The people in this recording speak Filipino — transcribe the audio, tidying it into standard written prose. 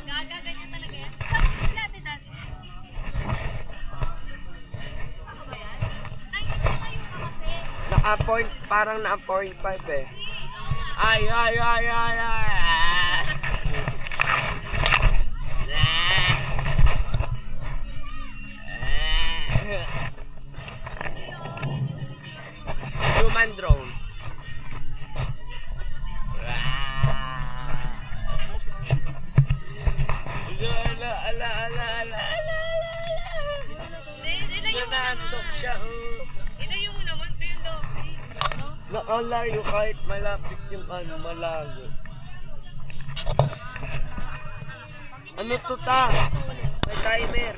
Gaga, ganyan talaga yan. Saan mo dati dati? Saan ba yan? Ayun na kayo kakape. Naka-point, parang na-point 5 eh. Ay. Human drone. Ala. Nanantok siya. Ilayo mo naman pa yun daw. Nakalayo kahit malapit yung malayo. Ano to ta? May timer.